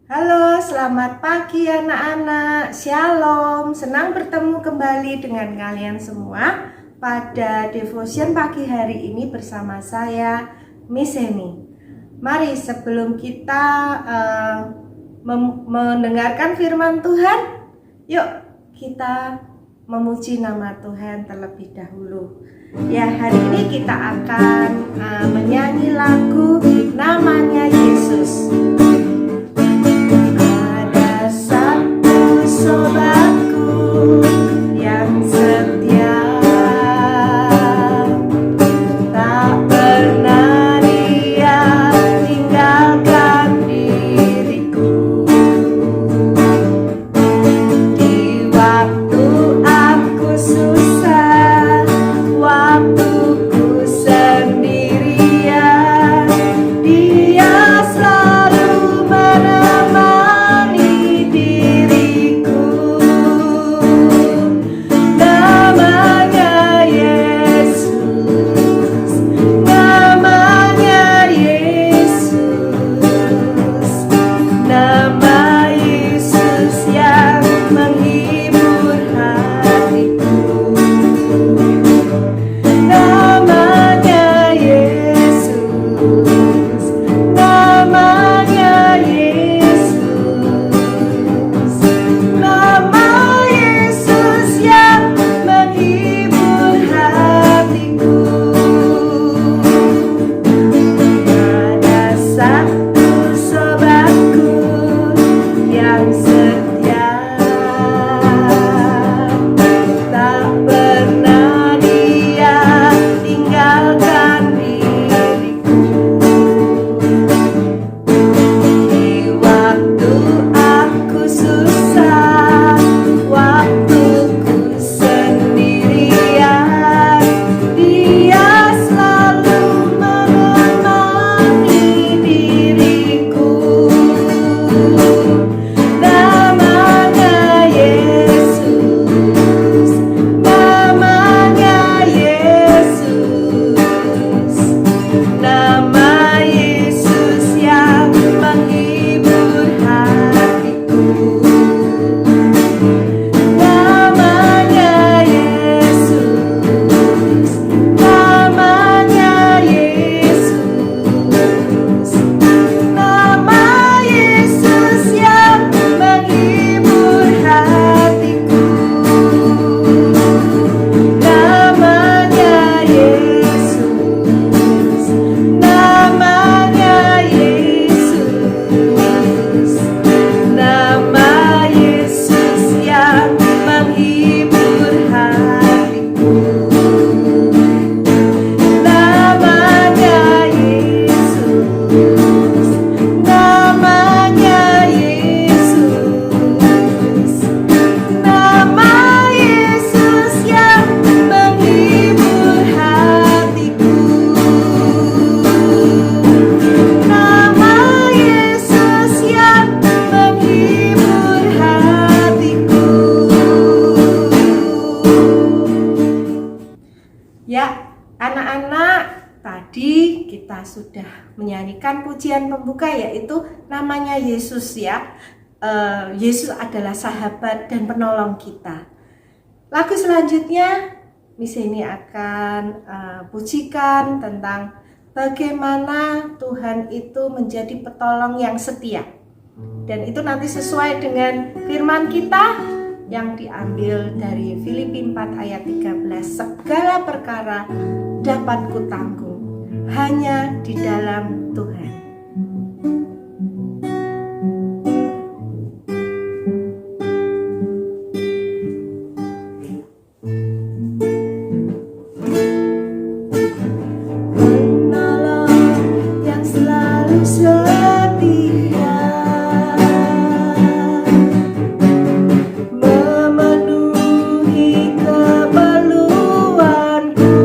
Halo, selamat pagi anak-anak. Shalom, senang bertemu kembali dengan kalian semua pada devotion pagi hari ini bersama saya, Miss Eni. Mari sebelum kita mendengarkan firman Tuhan, yuk kita memuji nama Tuhan terlebih dahulu. Ya, hari ini kita akan menyanyi lagu namanya Yesus. Sobatku yang setia, tak pernah dia tinggalkan diriku. Di waktu aku susah, waktu ku sendirian, dia selalu menemani diriku. Namanya Yesus, namanya Yesus, nama Yesus yang menghibur hatiku. Namanya Yesus, namanya Yesus, nama Yesus yang menghibur hatiku. Ada satu sobatku yang setia, tak pernah dia tinggalkan diriku. Di waktu aku susah, waktu ku sendirian, dia selalu menemani diriku. Namanya Yesus, namanya Yesus, nama Yesus yang menghibur hatiku. Namanya Yesus, namanya Yesus, nama Yesus yang menghibur hatiku. Namanya Yesus, namanya Yesus, nama Yesus yang menghibur hatiku. Namanya Yesus, namanya Yesus, nama Yesus yang menghibur hatiku. Nama Yesus yang menghibur hatiku. Ya, anak-anak, tadi kita sudah menyanyikan pujian pembuka yaitu namanya Yesus ya. Yesus adalah sahabat dan penolong kita. Lagu selanjutnya Miss ini akan pujikan tentang bagaimana Tuhan itu menjadi petolong yang setia. Dan itu nanti sesuai dengan firman kita yang diambil dari Filipi 4 ayat 13. Segala perkara dapat kutanggung hanya di dalam Tuhan. Penolong yang selalu setia, memenuhi keperluanku.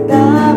Tak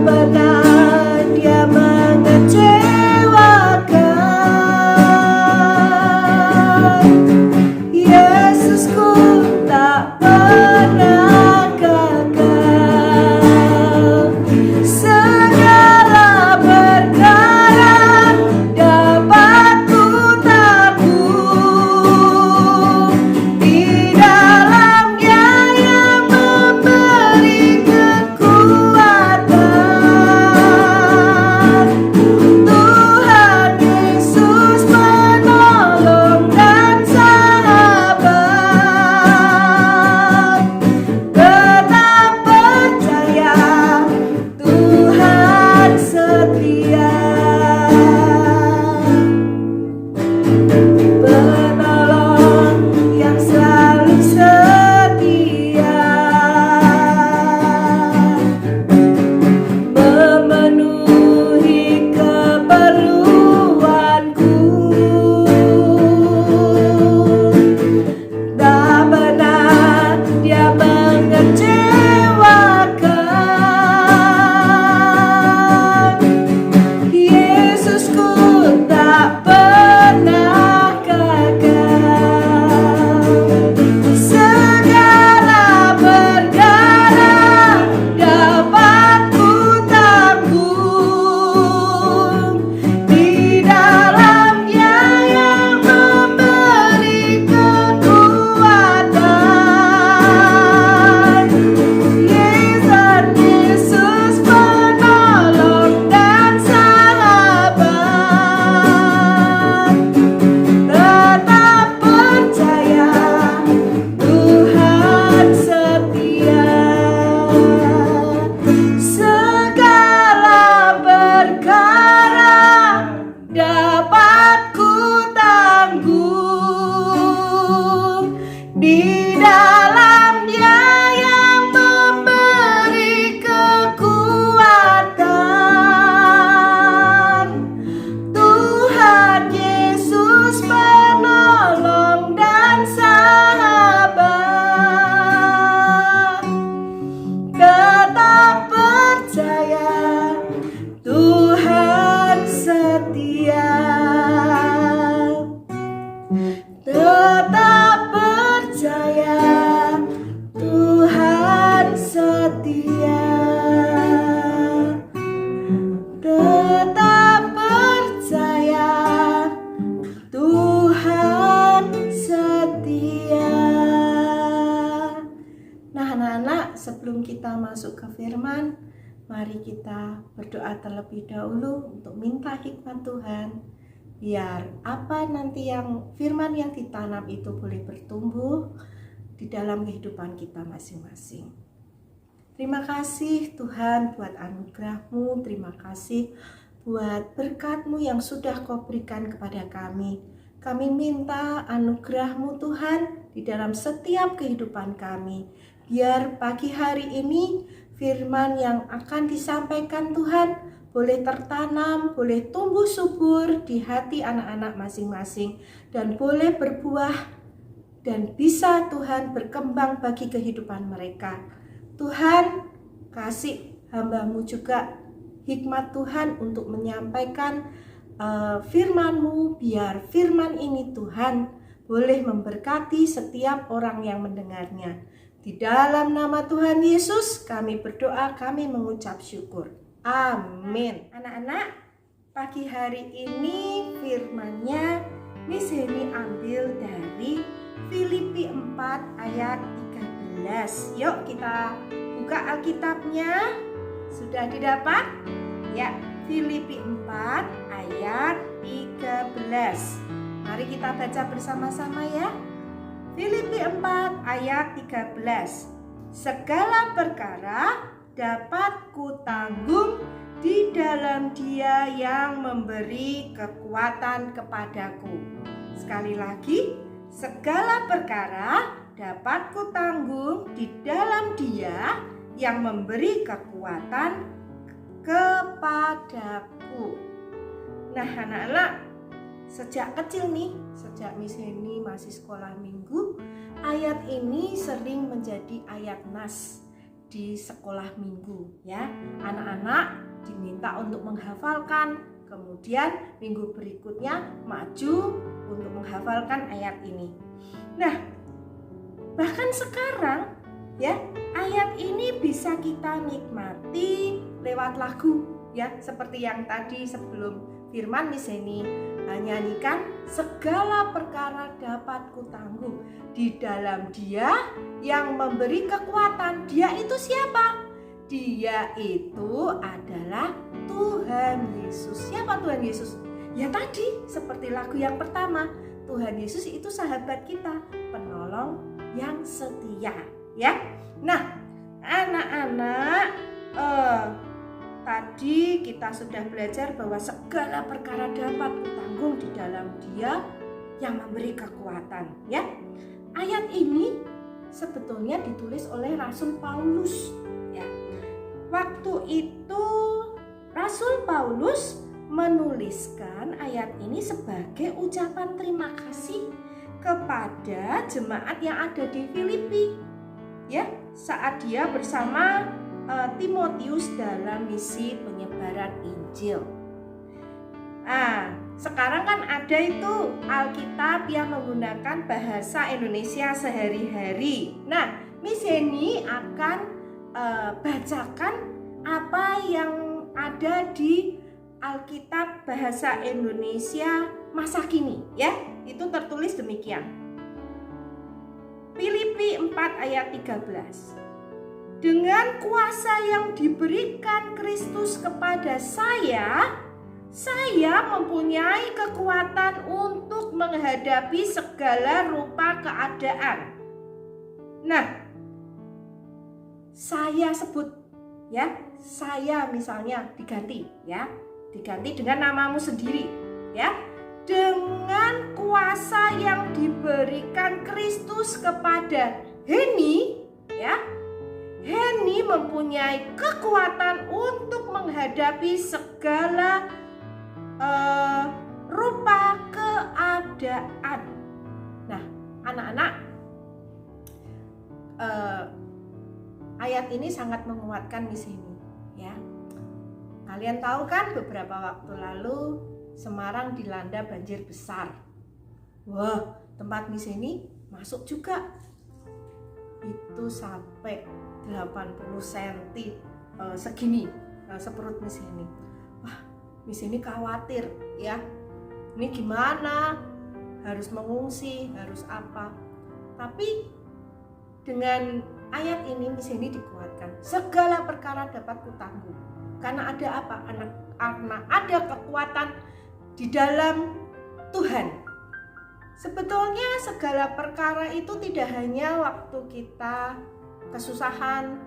masuk ke firman, mari kita berdoa terlebih dahulu untuk minta hikmat Tuhan, biar apa nanti yang firman yang ditanam itu boleh bertumbuh di dalam kehidupan kita masing-masing. Terima kasih Tuhan buat anugerah-Mu, terima kasih buat berkat-Mu yang sudah Kau berikan kepada kami. Kami minta anugerah-Mu Tuhan di dalam setiap kehidupan kami. Biar pagi hari ini firman yang akan disampaikan Tuhan boleh tertanam, boleh tumbuh subur di hati anak-anak masing-masing. Dan boleh berbuah dan bisa Tuhan berkembang bagi kehidupan mereka. Tuhan kasih hamba-Mu juga hikmat Tuhan untuk menyampaikan firman-Mu, biar firman ini Tuhan boleh memberkati setiap orang yang mendengarnya. Di dalam nama Tuhan Yesus kami berdoa, kami mengucap syukur. Amin. Anak-anak, pagi hari ini firman-Nya Miss Heni ambil dari Filipi 4 ayat 13. Yuk kita buka Alkitabnya. Sudah didapat? Ya, Filipi 4 ayat 13. Mari kita baca bersama-sama ya. Filipi 4 ayat 13. Segala perkara dapat kutanggung di dalam Dia yang memberi kekuatan kepadaku. Sekali lagi, segala perkara dapat kutanggung di dalam Dia yang memberi kekuatan kepadaku. Nah anak-anak, sejak kecil nih, sejak Miss Heni masih sekolah minggu, ayat ini sering menjadi ayat nas di sekolah minggu ya. Anak-anak diminta untuk menghafalkan, kemudian minggu berikutnya maju untuk menghafalkan ayat ini. Nah, bahkan sekarang ya, ayat ini bisa kita nikmati lewat lagu ya, seperti yang tadi sebelum firman Miss Heni nyanyikan, segala perkara dapat kutanggung di dalam Dia yang memberi kekuatan. Dia itu siapa? Dia itu adalah Tuhan Yesus. Siapa Tuhan Yesus? Ya tadi seperti lagu yang pertama, Tuhan Yesus itu sahabat kita, penolong yang setia ya. Nah anak-anak, tadi kita sudah belajar bahwa segala perkara dapat kutanggung di dalam Dia yang memberi kekuatan ya. Ayat ini sebetulnya ditulis oleh Rasul Paulus ya. Waktu itu Rasul Paulus menuliskan ayat ini sebagai ucapan terima kasih kepada jemaat yang ada di Filipi ya, saat dia bersama Timotius dalam misi penyebaran Injil. Nah, sekarang kan ada itu Alkitab yang menggunakan bahasa Indonesia sehari-hari. Nah, Miss Heni akan bacakan apa yang ada di Alkitab bahasa Indonesia masa kini ya. Itu tertulis demikian. Filipi 4 ayat 13. Dengan kuasa yang diberikan Kristus kepada saya mempunyai kekuatan untuk menghadapi segala rupa keadaan. Nah, saya sebut ya, saya misalnya diganti ya, diganti dengan namamu sendiri ya. Dengan kuasa yang diberikan Kristus kepada Heni ya, Heni mempunyai kekuatan untuk menghadapi segala rupa keadaan. Nah, anak-anak, ayat ini sangat menguatkan Miss Heni ya. Kalian tahu kan beberapa waktu lalu Semarang dilanda banjir besar. Wah, tempat Miss Heni masuk juga. Itu sampai 80 cm segini seperut Miss Heni. Wah, Miss Heni khawatir ya. Ini gimana? Harus mengungsi, harus apa? Tapi dengan ayat ini misalnya dikuatkan. Segala perkara dapat kutanggung. Karena ada apa? Karena ada kekuatan di dalam Tuhan. Sebetulnya segala perkara itu tidak hanya waktu kita kesusahan,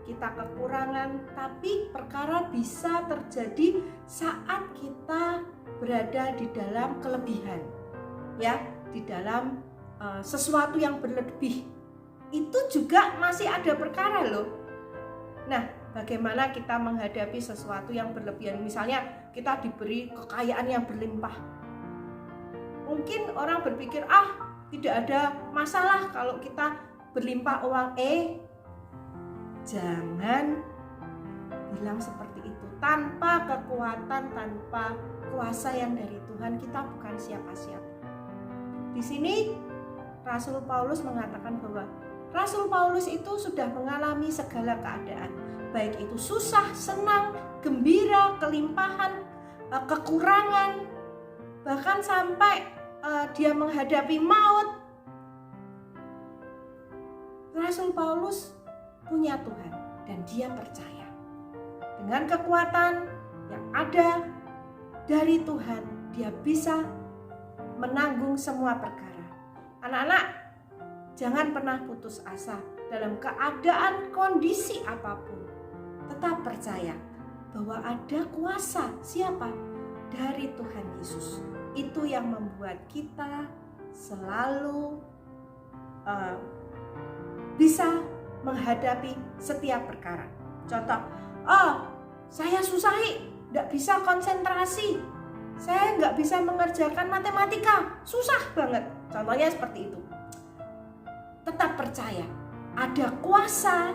kita kekurangan, tapi perkara bisa terjadi saat kita berada di dalam kelebihan, ya, di dalam sesuatu yang berlebih. Itu juga masih ada perkara loh. Nah, bagaimana kita menghadapi sesuatu yang berlebihan? Misalnya kita diberi kekayaan yang berlimpah. Mungkin orang berpikir, tidak ada masalah kalau kita berlimpah uang. Jangan bilang seperti itu. Tanpa kekuatan, tanpa kuasa yang dari Tuhan, kita bukan siapa-siapa. Di sini Rasul Paulus mengatakan bahwa Rasul Paulus itu sudah mengalami segala keadaan, baik itu susah, senang, gembira, kelimpahan, kekurangan, bahkan sampai dia menghadapi maut. Rasul Paulus punya Tuhan dan dia percaya dengan kekuatan yang ada dari Tuhan, dia bisa menanggung semua perkara. Anak-anak, jangan pernah putus asa dalam keadaan kondisi apapun. Tetap percaya bahwa ada kuasa. Siapa? Dari Tuhan Yesus. Itu yang membuat kita selalu bisa menghadapi setiap perkara. Contoh, saya susahi, nggak bisa konsentrasi, saya nggak bisa mengerjakan matematika, susah banget. Contohnya seperti itu. Tetap percaya, ada kuasa,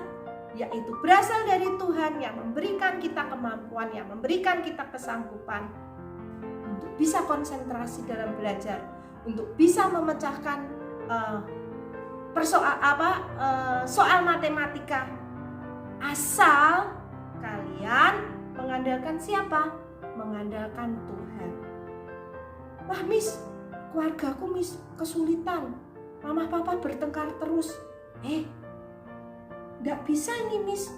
yaitu berasal dari Tuhan yang memberikan kita kemampuan, yang memberikan kita kesanggupan untuk bisa konsentrasi dalam belajar, untuk bisa memecahkan soal matematika. Asal kalian mengandalkan siapa? Mengandalkan Tuhan. Wah Miss, keluargaku Miss kesulitan, mama papa bertengkar terus. Nggak bisa ini Miss,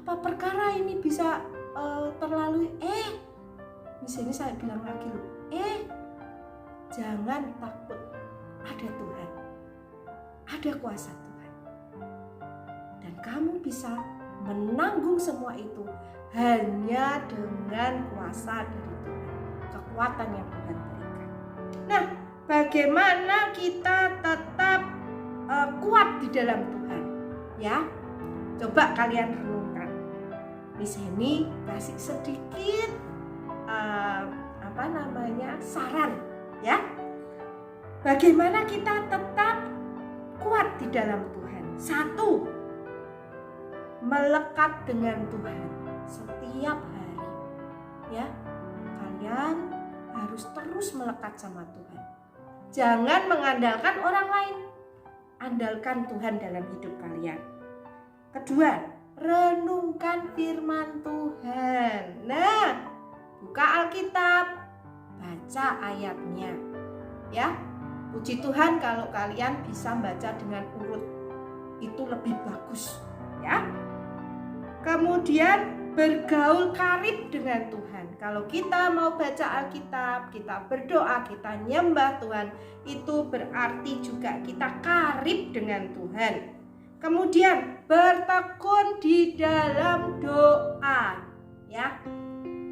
apa perkara ini bisa terlalui? Miss, ini saya bilang lagi loh, jangan takut, ada Tuhan, ada kuasa Tuhan, dan kamu bisa menanggung semua itu hanya dengan kuasa dari Tuhan, kekuatan yang Tuhan berikan. Nah, bagaimana kita tetap kuat di dalam Tuhan? Ya, coba kalian renungkan. Miss Heni kasih sedikit saran, ya. Bagaimana kita tetap kuat di dalam Tuhan? 1, melekat dengan Tuhan setiap hari, ya. Kalian harus terus melekat sama Tuhan. Jangan mengandalkan orang lain, andalkan Tuhan dalam hidup kalian. 2, renungkan firman Tuhan. Nah, buka Alkitab, baca ayatnya, ya. Puji Tuhan kalau kalian bisa baca dengan urut, itu lebih bagus, ya. Kemudian bergaul karib dengan Tuhan. Kalau kita mau baca Alkitab, kita berdoa, kita nyembah Tuhan, itu berarti juga kita karib dengan Tuhan. Kemudian bertekun di dalam doa, ya.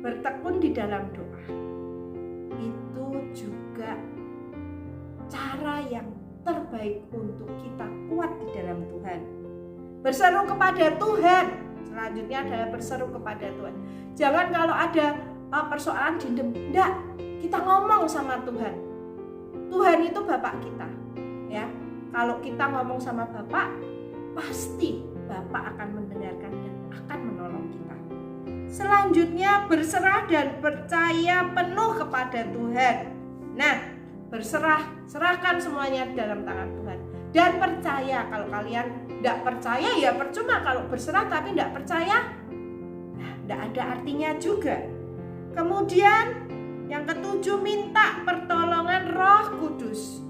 Bertekun di dalam doa. Itu juga cara yang terbaik untuk kita kuat di dalam Tuhan. Berseru kepada Tuhan. Selanjutnya adalah berseru kepada Tuhan. Jangan kalau ada persoalan dendam, enggak, kita ngomong sama Tuhan. Tuhan itu Bapak kita, ya. Kalau kita ngomong sama Bapak, pasti Bapak akan mendengarkan dan akan menolong kita. Selanjutnya berserah dan percaya penuh kepada Tuhan. Nah, berserah, serahkan semuanya dalam tangan Tuhan. Dan percaya. Kalau kalian tidak percaya, ya percuma. Kalau berserah tapi tidak percaya, nah, tidak ada artinya juga. Kemudian yang ke-7, minta pertolongan Roh Kudus.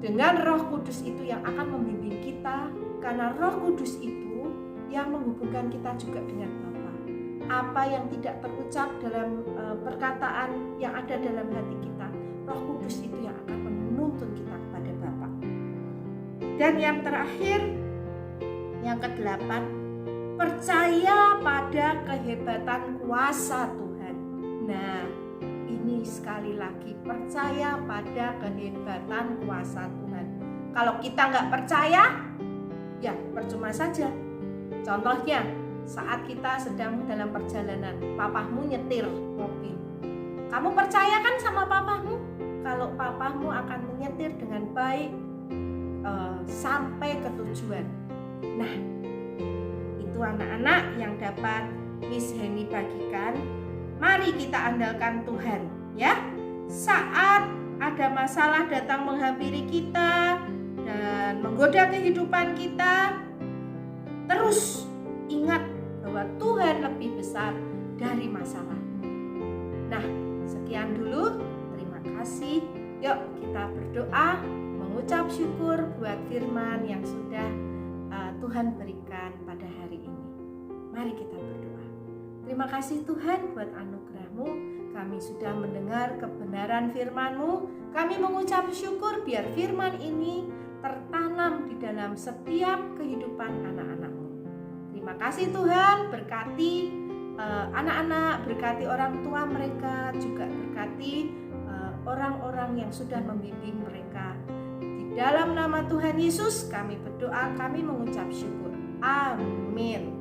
Dengan Roh Kudus itu yang akan membimbing kita Karena Roh Kudus itu yang menghubungkan kita juga dengan Bapa. Apa yang tidak terucap dalam perkataan yang ada dalam hati kita, Roh Kudus itu yang akan menuntun kita kepada Bapa. Dan yang terakhir, yang ke-8, percaya pada kehebatan kuasa Tuhan. Nah, ini sekali lagi, percaya pada kehebatan kuasa Tuhan. Kalau kita nggak percaya, ya percuma saja. Contohnya, saat kita sedang dalam perjalanan, papamu nyetir mobil. Kamu percaya kan sama papamu? Kalau papamu akan menyetir dengan baik sampai ke tujuan. Nah, itu anak-anak yang dapat Miss Henny bagikan. Mari kita andalkan Tuhan, ya. Saat ada masalah datang menghampiri kita dan menggoda kehidupan kita, terus ingat bahwa Tuhan lebih besar dari masalahmu. Nah, sekian dulu. Terima kasih. Yuk kita berdoa, mengucap syukur buat firman yang sudah Tuhan berikan pada hari ini. Mari kita berdoa. Terima kasih Tuhan buat anugerah-Mu. Kami sudah mendengar kebenaran firman-Mu. Kami mengucap syukur biar firman ini tertanam di dalam setiap kehidupan anak-anak-Mu. Terima kasih Tuhan, berkati anak-anak, berkati orang tua mereka, juga berkati orang-orang yang sudah membimbing mereka. Di dalam nama Tuhan Yesus kami berdoa, kami mengucap syukur. Amin.